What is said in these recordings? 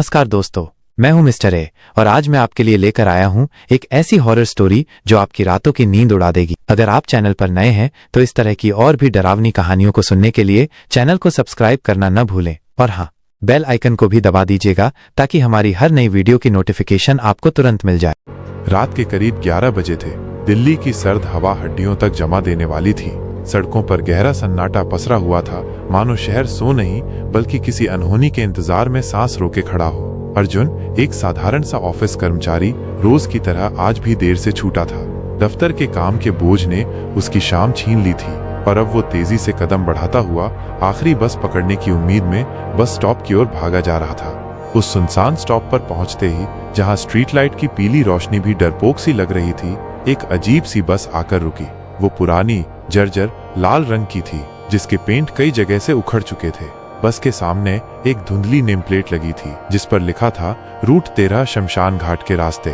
नमस्कार दोस्तों, मैं हूं मिस्टर ए और आज मैं आपके लिए लेकर आया हूं एक ऐसी हॉरर स्टोरी जो आपकी रातों की नींद उड़ा देगी। अगर आप चैनल पर नए हैं तो इस तरह की और भी डरावनी कहानियों को सुनने के लिए चैनल को सब्सक्राइब करना न भूलें और हाँ, बेल आइकन को भी दबा दीजिएगा ताकि हमारी हर नई वीडियो की नोटिफिकेशन आपको तुरंत मिल जाए। रात के करीब 11 बजे थे। दिल्ली की सर्द हवा हड्डियों तक जमा देने वाली थी। सड़कों पर गहरा सन्नाटा पसरा हुआ था, मानो शहर सो नहीं बल्कि किसी अनहोनी के इंतजार में सांस रोके खड़ा हो। अर्जुन, एक साधारण सा ऑफिस कर्मचारी, रोज की तरह आज भी देर से छूटा था। दफ्तर के काम के बोझ ने उसकी शाम छीन ली थी और अब वो तेजी से कदम बढ़ाता हुआ आखिरी बस पकड़ने की उम्मीद में बस स्टॉप की ओर भागा जा रहा था। उस सुनसान स्टॉप पर पहुंचते ही, जहां स्ट्रीट लाइट की पीली रोशनी भी डरपोक सी लग रही थी, एक अजीब सी बस आकर रुकी। वो पुरानी, जर्जर लाल रंग की थी, जिसके पेंट कई जगह से उखड़ चुके थे। बस के सामने एक धुंधली नेम प्लेट लगी थी जिस पर लिखा था रूट 13 शमशान घाट के रास्ते।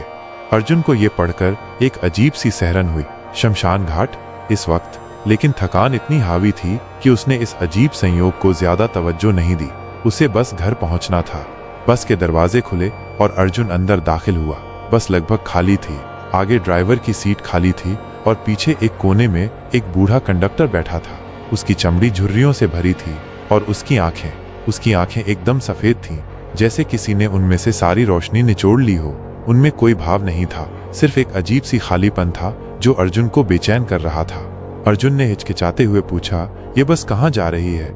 अर्जुन को ये पढ़कर एक अजीब सी सहरन हुई। शमशान घाट इस वक्त, लेकिन थकान इतनी हावी थी कि उसने इस अजीब संयोग को ज्यादा तवज्जो नहीं दी। उसे बस घर पहुंचना था। बस के दरवाजे खुले और अर्जुन अंदर दाखिल हुआ। बस लगभग खाली थी। आगे ड्राइवर की सीट खाली थी और पीछे एक कोने में एक बूढ़ा कंडक्टर बैठा था। उसकी चमड़ी झुर्रियों से भरी थी और उसकी आंखें एकदम सफेद थीं, जैसे किसी ने उनमें से सारी रोशनी निचोड़ ली हो। उनमें कोई भाव नहीं था, सिर्फ एक अजीब सी खालीपन था जो अर्जुन को बेचैन कर रहा था। अर्जुन ने हिचकिचाते हुए पूछा, ये बस कहाँ जा रही है?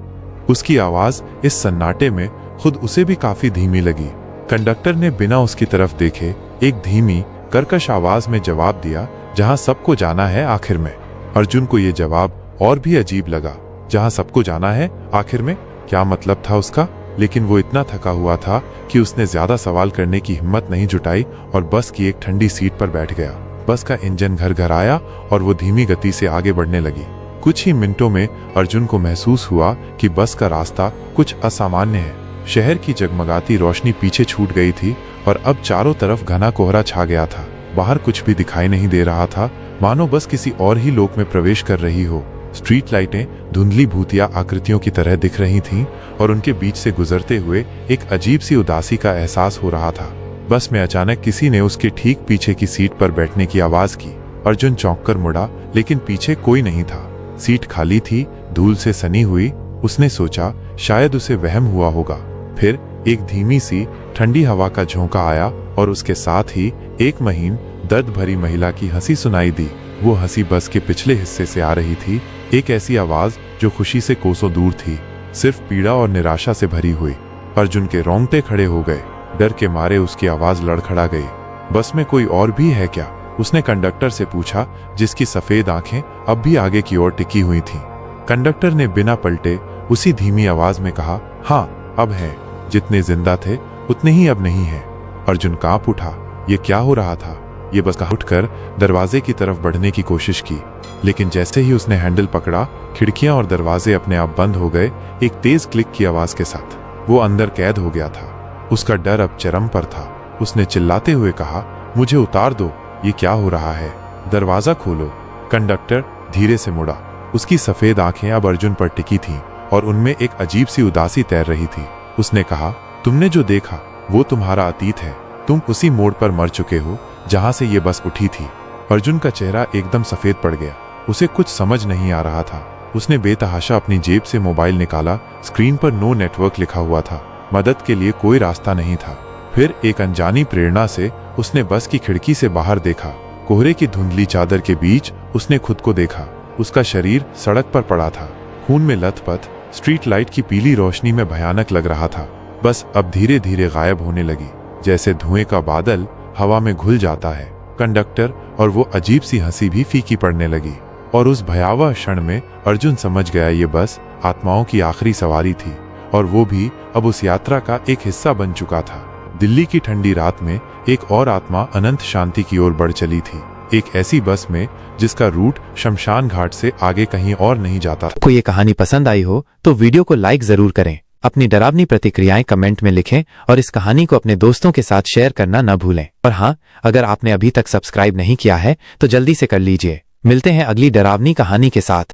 उसकी आवाज इस सन्नाटे में खुद उसे भी काफी धीमी लगी। कंडक्टर ने बिना उसकी तरफ देखे एक धीमी, कर्कश आवाज में जवाब दिया, जहां सबको जाना है आखिर में। अर्जुन को यह जवाब और भी अजीब लगा। जहां सबको जाना है आखिर में, क्या मतलब था उसका? लेकिन वो इतना थका हुआ था कि उसने ज्यादा सवाल करने की हिम्मत नहीं जुटाई और बस की एक ठंडी सीट पर बैठ गया। बस का इंजन घर आया और वो धीमी गति से आगे बढ़ने लगी। कुछ ही मिनटों में अर्जुन को महसूस हुआ कि बस का रास्ता कुछ असामान्य है। शहर की जगमगाती रोशनी पीछे छूट गई थी और अब चारों तरफ घना कोहरा छा गया था। बाहर कुछ भी दिखाई नहीं दे रहा था, मानो बस किसी और ही लोक में प्रवेश कर रही हो। स्ट्रीट लाइटें धुंधली भूतिया आकृतियों की तरह दिख रही थीं और उनके बीच से गुजरते हुए एक अजीब सी उदासी का एहसास हो रहा था। बस में अचानक किसी ने उसके ठीक पीछे की सीट पर बैठने की आवाज की। अर्जुन चौंक कर मुड़ा, लेकिन पीछे कोई नहीं था। सीट खाली थी, धूल से सनी हुई। उसने सोचा शायद उसे वहम हुआ होगा। फिर एक धीमी सी ठंडी हवा का झोंका आया और उसके साथ ही एक महीन, दर्द भरी महिला की हंसी सुनाई दी। वो हंसी बस के पिछले हिस्से से आ रही थी, एक ऐसी आवाज जो खुशी से कोसों दूर थी, सिर्फ पीड़ा और निराशा से भरी हुई। अर्जुन के रोंगटे खड़े हो गए। डर के मारे उसकी आवाज लड़खड़ा गई। बस में कोई और भी है क्या? उसने कंडक्टर से पूछा, जिसकी सफेद आंखें अब भी आगे की ओर टिकी हुई थीं। कंडक्टर ने बिना पलटे उसी धीमी आवाज में कहा, हाँ, अब है। जितने जिंदा थे उतने ही अब नहीं है। अर्जुन कांप उठा। ये क्या हो रहा था? ये बस उठकर दरवाजे की तरफ बढ़ने की कोशिश की, लेकिन जैसे ही उसने हैंडल पकड़ा, खिड़कियां और दरवाजे अपने आप बंद हो गए, एक तेज क्लिक की आवाज के साथ। वो अंदर कैद हो गया था। उसका डर अब चरम पर था। उसने चिल्लाते हुए कहा, मुझे उतार दो, ये क्या हो रहा है? दरवाजा खोलो। कंडक्टर धीरे से मुड़ा। उसकी सफेद आंखें अब अर्जुन पर टिकी थीं और उनमें एक अजीब सी उदासी तैर रही थी। उसने कहा, तुमने जो देखा वो तुम्हारा अतीत है। तुम उसी मोड़ पर मर चुके हो जहां से ये बस उठी थी। अर्जुन का चेहरा एकदम सफेद पड़ गया। उसे कुछ समझ नहीं आ रहा था। उसने बेतहाशा अपनी जेब से मोबाइल निकाला। स्क्रीन पर नो नेटवर्क लिखा हुआ था। मदद के लिए कोई रास्ता नहीं था। फिर एक अनजानी प्रेरणा से उसने बस की खिड़की से बाहर देखा। कोहरे की धुंधली चादर के बीच उसने खुद को देखा। उसका शरीर सड़क पर पड़ा था, खून में लथपथ। स्ट्रीट लाइट की पीली रोशनी में भयानक लग रहा था। बस अब धीरे धीरे गायब होने लगी, जैसे धुएं का बादल हवा में घुल जाता है। कंडक्टर और वो अजीब सी हंसी भी फीकी पड़ने लगी और उस भयावह क्षण में अर्जुन समझ गया ये बस आत्माओं की आखिरी सवारी थी और वो भी अब उस यात्रा का एक हिस्सा बन चुका था। दिल्ली की ठंडी रात में एक और आत्मा अनंत शांति की ओर बढ़ चली थी, एक ऐसी बस में जिसका रूट शमशान घाट से आगे कहीं और नहीं जाता। आपको ये कहानी पसंद आई हो तो वीडियो को लाइक जरूर करें, अपनी डरावनी प्रतिक्रियाएं कमेंट में लिखें और इस कहानी को अपने दोस्तों के साथ शेयर करना न भूलें। और हाँ, अगर आपने अभी तक सब्सक्राइब नहीं किया है तो जल्दी से कर लीजिए। मिलते हैं अगली डरावनी कहानी के साथ।